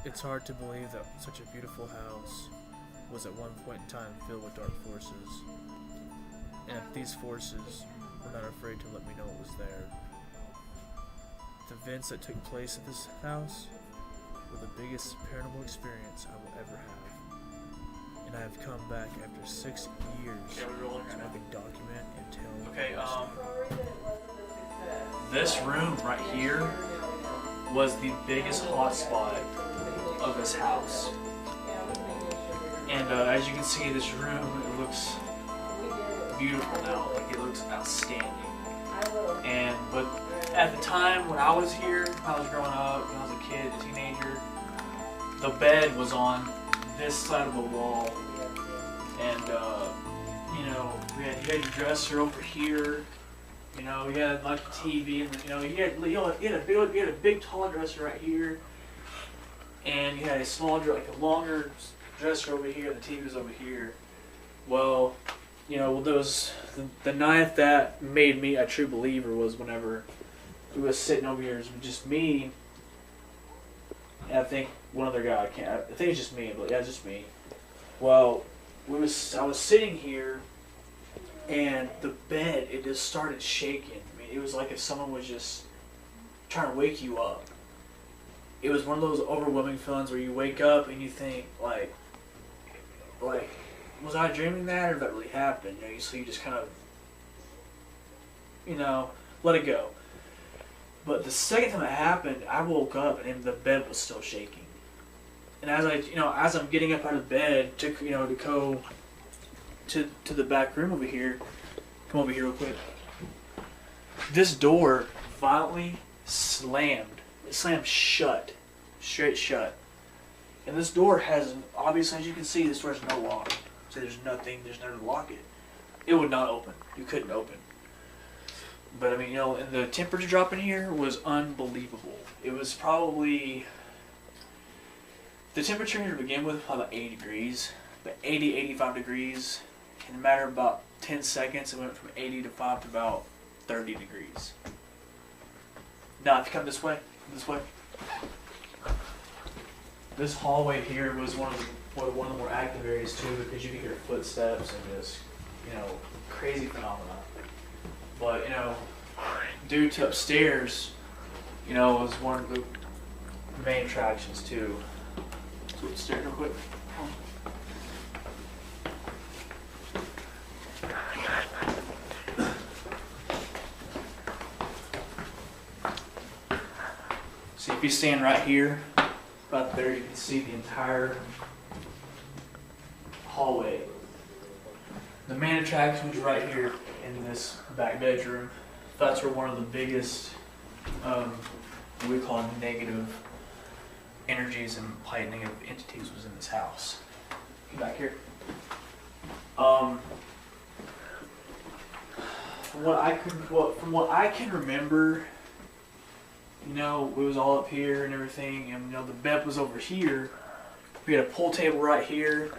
It's hard to believe that such a beautiful house was at one point in time filled with dark forces, and if these forces were not afraid to let me know it was there. The events that took place at this house were the biggest paranormal experience I will ever have, and I have come back after 6 years Okay, we're rolling so right I now. can document and tell. Okay, this room right here was the biggest hotspot of this house. And as you can see, this room, it looks beautiful now. Like, it looks outstanding. But at the time when I was here, when I was growing up, when I was a kid, a teenager, the bed was on this side of the wall. And, you had your dresser over here. You had like a TV, and you had a big tall dresser right here, and you had a small, like a longer dresser over here, and the TV was over here. Well, the night that made me a true believer was whenever we was sitting over here, it was just me, and I think one other guy. I think it's just me, but yeah, it's just me. Well, I was sitting here. And the bed, it just started shaking. I mean, it was like if someone was just trying to wake you up. It was one of those overwhelming feelings where you wake up and you think, like, was I dreaming that, or did that really happen? So you just kind of, let it go. But the second time it happened, I woke up and the bed was still shaking. And as I'm getting up out of bed to go to the back room over here. Come over here real quick. This door violently slammed. It slammed shut. Straight shut. And this door has, obviously as you can see, this door has no lock. So there's nothing to lock it. It would not open. You couldn't open. But and the temperature drop in here was unbelievable. It was probably, the temperature here to begin with was probably about 80 degrees. But 80, 85 degrees. In a matter of about 10 seconds, it went from 80 to 5 to about 30 degrees. Now, if you come this way, this hallway here was one of the more active areas too, because you could hear footsteps and just, crazy phenomena. But, due to upstairs, was one of the main attractions too. So upstairs real quick. See, if you stand right here, about there, you can see the entire hallway. The main attraction was right here in this back bedroom. That's where one of the biggest, what we call negative energies and heightening of entities was in this house. Back here. From what I can remember, we was all up here and everything, and the bed was over here. We had a pool table right here.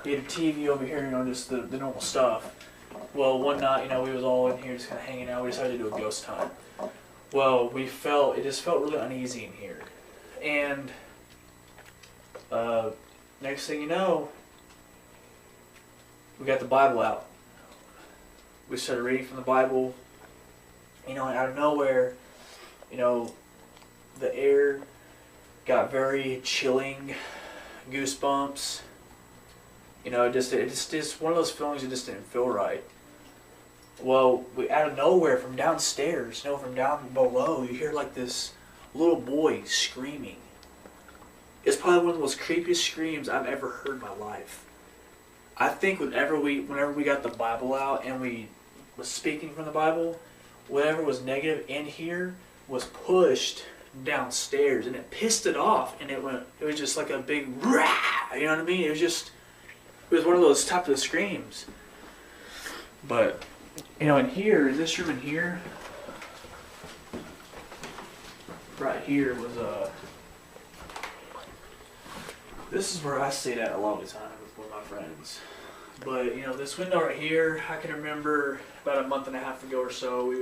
We had a TV over here, just the normal stuff. Well, one night, we was all in here just kind of hanging out. We decided to do a ghost hunt. Well, it just felt really uneasy in here. And next thing you know, we got the Bible out. We started reading from the Bible, and out of nowhere, the air got very chilling, goosebumps. It's just one of those feelings that just didn't feel right. Well, out of nowhere, from downstairs, from down below, you hear like this little boy screaming. It's probably one of the most creepiest screams I've ever heard in my life. I think whenever we got the Bible out and we was speaking from the Bible, whatever was negative in here was pushed downstairs, and it pissed it off, and it was just like a big rah, you know what I mean? It was one of those type of screams. But in here, in this room in here, right here was this is where I stayed at a lot of the time with my friends. But this window right here, I can remember about a month and a half ago or so,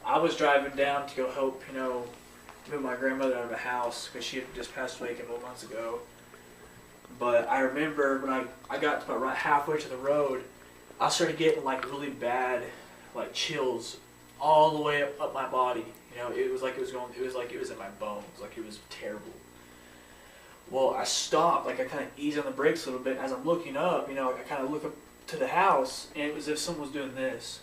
I was driving down to go help moved my grandmother out of the house because she had just passed away a couple of months ago. But I remember when I got to about right halfway to the road, I started getting like really bad like chills all the way up my body. You know, it was like it was in my bones, like it was terrible. Well, I stopped, like I kind of eased on the brakes a little bit. As I'm looking up, you know, I kind of look up to the house, and it was as if someone was doing this,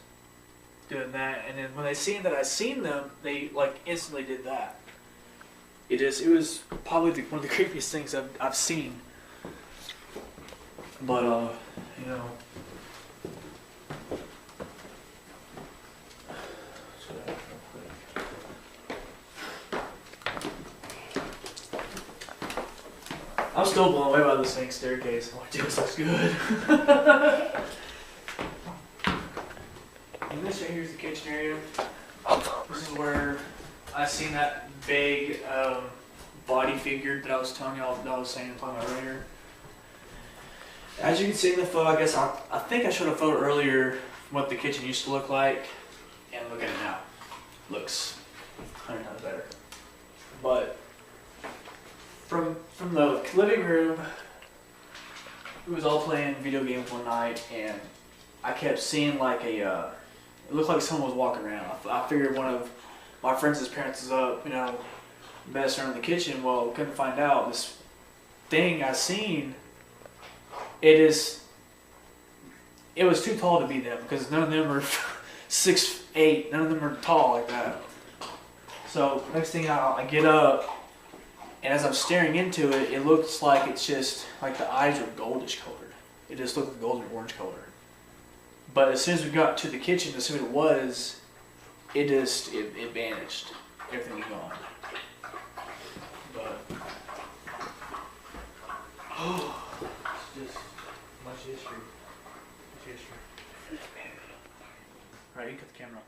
doing that, and then when they seen that I seen them, they like instantly did that. It was probably one of the creepiest things I've seen. But you know. I'm still blown away by this thing staircase. I'm like, dude, this looks good. And this right here is the kitchen area. This is where I seen that big body figure that I was telling y'all, that I was saying talking about earlier. As you can see in the photo, I guess I think I showed a photo earlier what the kitchen used to look like, and look at it now. Looks 100 times better. But from the living room, we was all playing video games one night, and I kept seeing like it looked like someone was walking around. I figured one of my friends' parents is up, you know, messing around in the kitchen. Well, couldn't find out. This thing I seen, it was too tall to be them, because none of them are 6'8", none of them are tall like that. So next thing I get up, and as I'm staring into it, it looks like it's just like the eyes are goldish colored. It just looked like golden orange color. But as soon as we got to the kitchen to see what it was, it vanished. Everything was gone. But it's just much history. Much history. Alright, you can cut the camera off.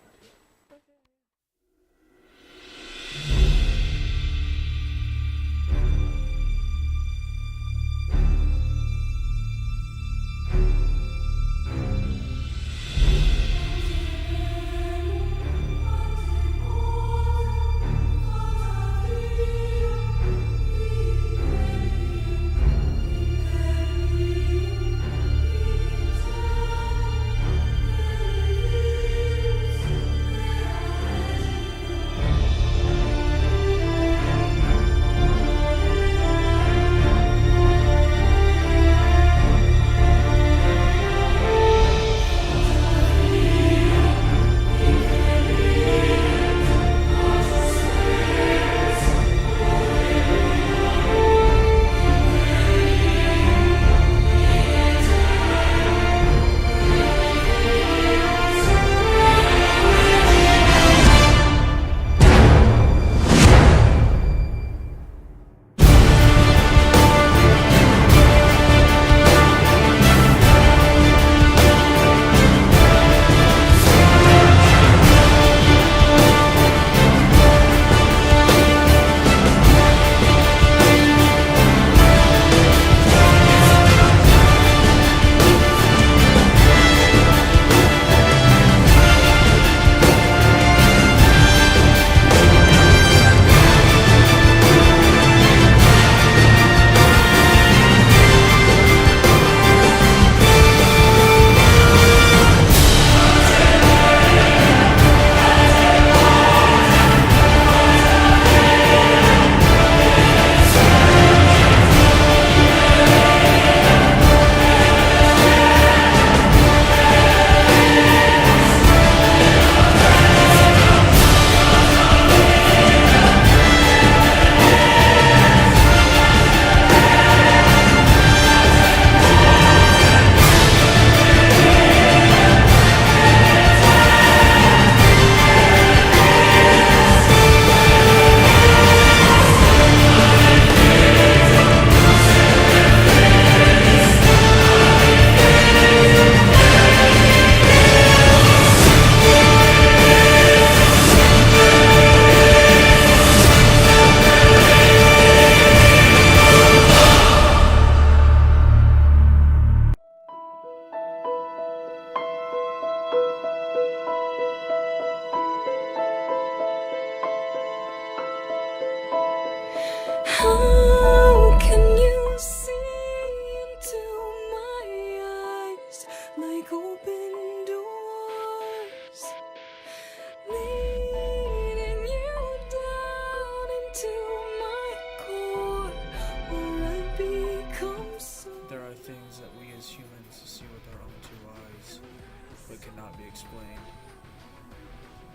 explained.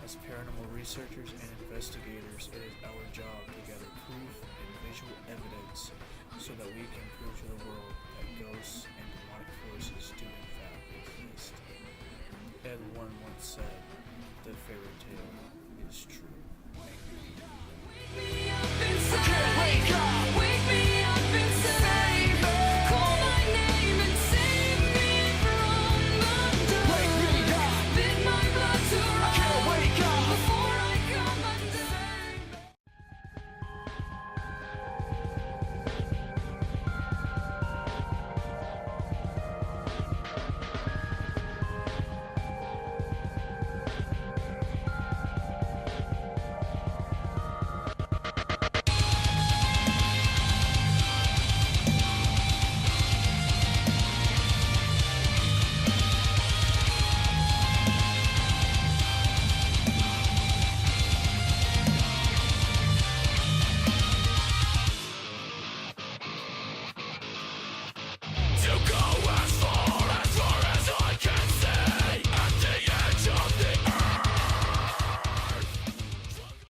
As paranormal researchers and investigators, it is our job to gather proof and visual evidence so that we can prove to the world that ghosts and demonic forces do in fact exist. As one once said, the fairy tale is true.